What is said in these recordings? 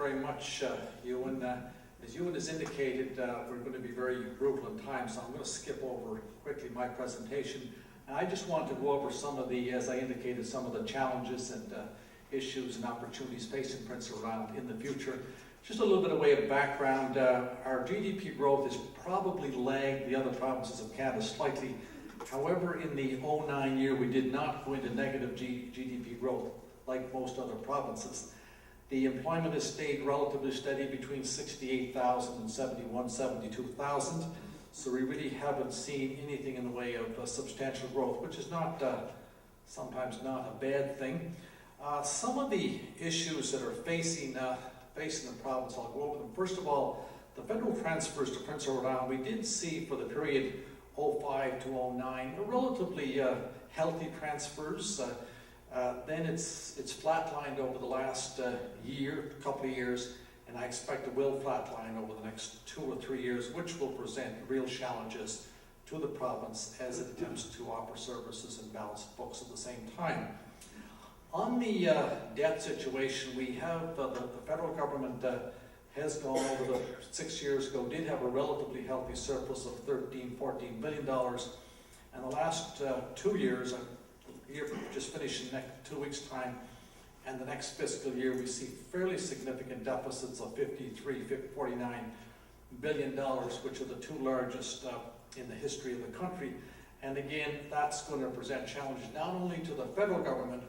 very much, Ewan. As Ewan has indicated, we're going to be very brutal in time, so I'm going to skip over quickly my presentation. And I just want to go over some of the, as I indicated, some of the challenges and issues and opportunities facing Prince Edward Island in the future. Just a little bit of way of background. Our GDP growth is probably lagged the other provinces of Canada slightly. However, in the 09 year, we did not go into negative GDP growth like most other provinces. The employment has stayed relatively steady between 68,000 and 72,000. So we really haven't seen anything in the way of substantial growth, which is not sometimes not a bad thing. Some of the issues that are facing the province, I'll go over them. First of all, the federal transfers to Prince Edward Island, we did see for the period 05 to 09 relatively healthy transfers. Then it's flatlined over the last couple of years, and I expect it will flatline over the next 2 or 3 years, which will present real challenges to the province as it attempts to offer services and balance books at the same time. On the debt situation, we have the federal government has gone over the 6 years ago, did have a relatively healthy surplus of $13–14 billion. And the last 2 years, year just finished in 2 weeks' time, and the next fiscal year we see fairly significant deficits of $49 billion, which are the two largest in the history of the country. And again, that's going to present challenges not only to the federal government,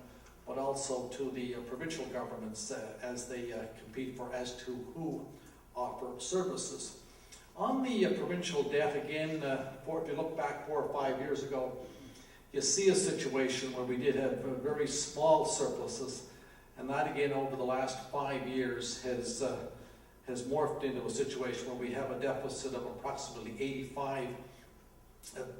but also to the provincial governments as they compete as to who offer services. On the provincial debt, again, if you look back 4 or 5 years ago, you see a situation where we did have very small surpluses, and that again over the last 5 years has morphed into a situation where we have a deficit of approximately $85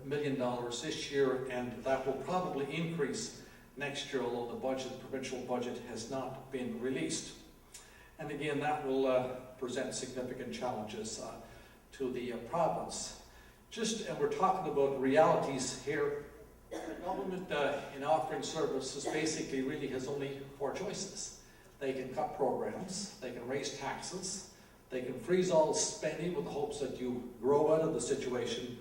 million this year, and that will probably increase next year, although the provincial budget has not been released. And again, that will present significant challenges to the province. And we're talking about realities here. The government in offering services basically really has only 4 choices. They can cut programs, they can raise taxes, they can freeze all spending with the hopes that you grow out of the situation,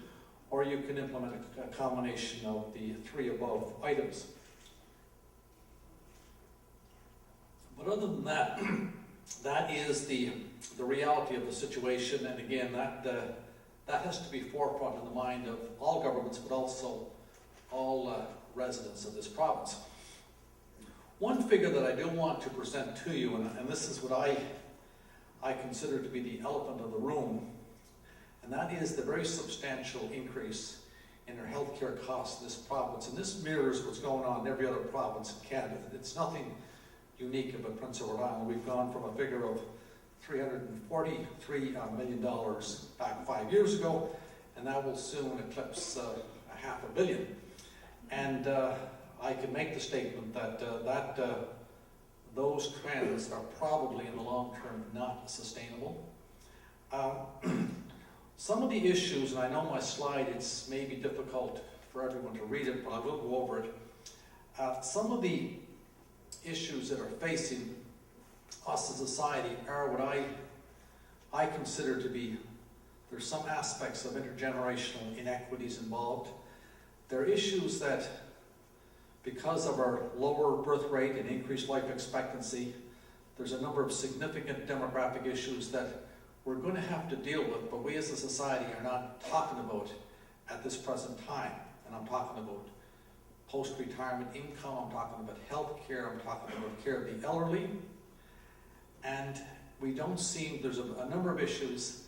or you can implement a combination of the 3 above items. But other than that, that is the reality of the situation, and again, that has to be forefront in the mind of all governments, but also all residents of this province. One figure that I do want to present to you, and this is what I consider to be the elephant of the room, and that is the very substantial increase in our healthcare costs in this province. And this mirrors what's going on in every other province in Canada. It's nothing unique about Prince Edward Island. We've gone from a figure of $343 million back 5 years ago, and that will soon eclipse $500 million. And I can make the statement that those trends are probably in the long term not sustainable. Some of the issues, and I know my slide, it's maybe difficult for everyone to read it, but I will go over it. Some of the issues that are facing us as a society are what I consider to be, there's some aspects of intergenerational inequities involved. There are issues that, because of our lower birth rate and increased life expectancy, there's a number of significant demographic issues that we're going to have to deal with, but we as a society are not talking about at this present time. And I'm talking about post-retirement income, I'm talking about health care, I'm talking about care of the elderly. And we don't seem, there's a number of issues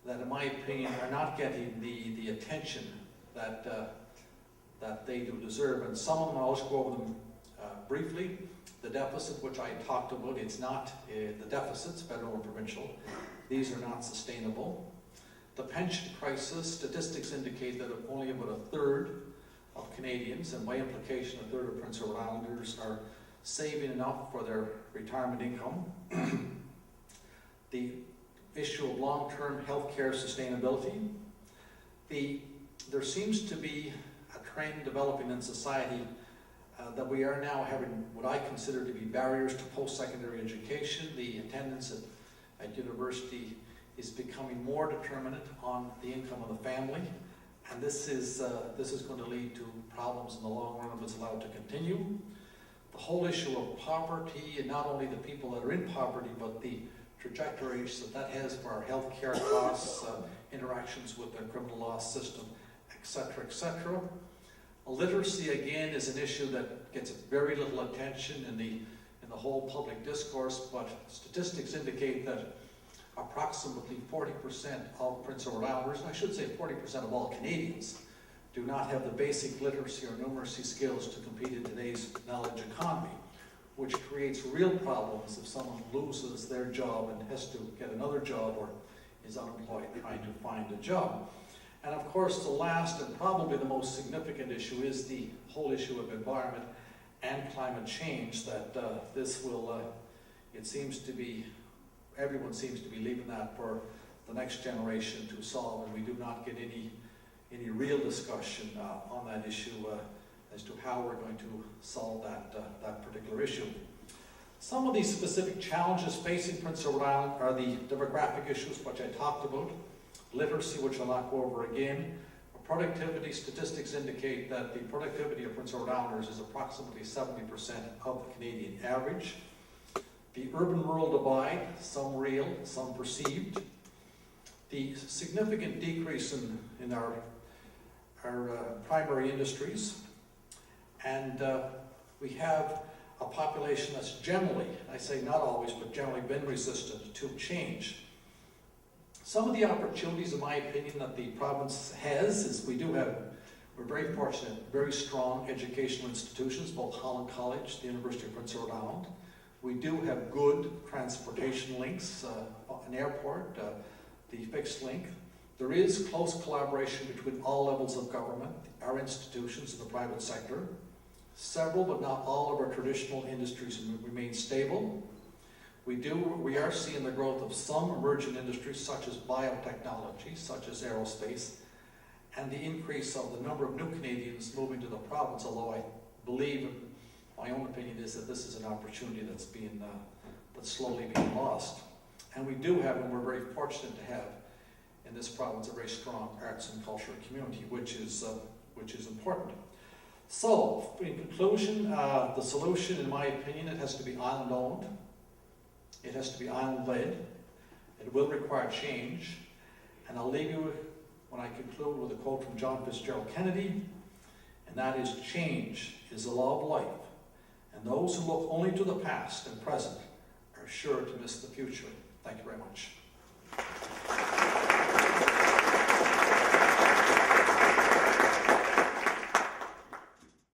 that in my opinion are not getting the attention that they do deserve. And some of them, I'll just go over them briefly. The deficit, which I talked about, it's not the deficits, federal and provincial. These are not sustainable. The pension crisis, statistics indicate that only about a third of Canadians, and by implication a third of Prince Edward Islanders, are saving enough for their retirement income. The issue of long-term healthcare sustainability. There seems to be a trend developing in society that we are now having what I consider to be barriers to post-secondary education. The attendance at at university is becoming more determinant on the income of the family, and this is going to lead to problems in the long run if it's allowed to continue. The whole issue of poverty, and not only the people that are in poverty, but the trajectories that has for our health care costs, interactions with the criminal law system, etc., etc. Literacy, again, is an issue that gets very little attention in the whole public discourse, but statistics indicate that approximately 40% of Prince Edward Islanders, and I should say 40% of all Canadians, do not have the basic literacy or numeracy skills to compete in today's knowledge economy, which creates real problems if someone loses their job and has to get another job or is unemployed trying to find a job. And of course, the last and probably the most significant issue is the whole issue of environment and climate change, that this will, it seems to be, everyone seems to be leaving that for the next generation to solve, and we do not get any real discussion on that issue as to how we're going to solve that particular issue. Some of these specific challenges facing Prince Edward Island are the demographic issues, which I talked about, literacy, which I'll not go over again. Productivity statistics indicate that the productivity of Prince Edward Islanders is approximately 70% of the Canadian average. The urban-rural divide, some real, some perceived. The significant decrease in our primary industries. And we have a population that's generally, I say not always, but generally been resistant to change. Some of the opportunities, in my opinion, that the province has is we're very fortunate, very strong educational institutions, both Holland College, the University of Prince Edward Island. We do have good transportation links, an airport, the fixed link. There is close collaboration between all levels of government, our institutions, and the private sector. Several, but not all, of our traditional industries remain stable. We are seeing the growth of some emerging industries, such as biotechnology, such as aerospace, and the increase of the number of new Canadians moving to the province, although I believe, my own opinion is that this is an opportunity that's slowly being lost. And we do have, and we're very fortunate to have, in this province, a very strong arts and culture community, which is important. So, in conclusion, the solution, in my opinion, it has to be island-owned. It has to be island-led. It will require change. And I'll leave you, when I conclude, with a quote from John Fitzgerald Kennedy, and that is, "Change is the law of life, and those who look only to the past and present are sure to miss the future." Thank you very much.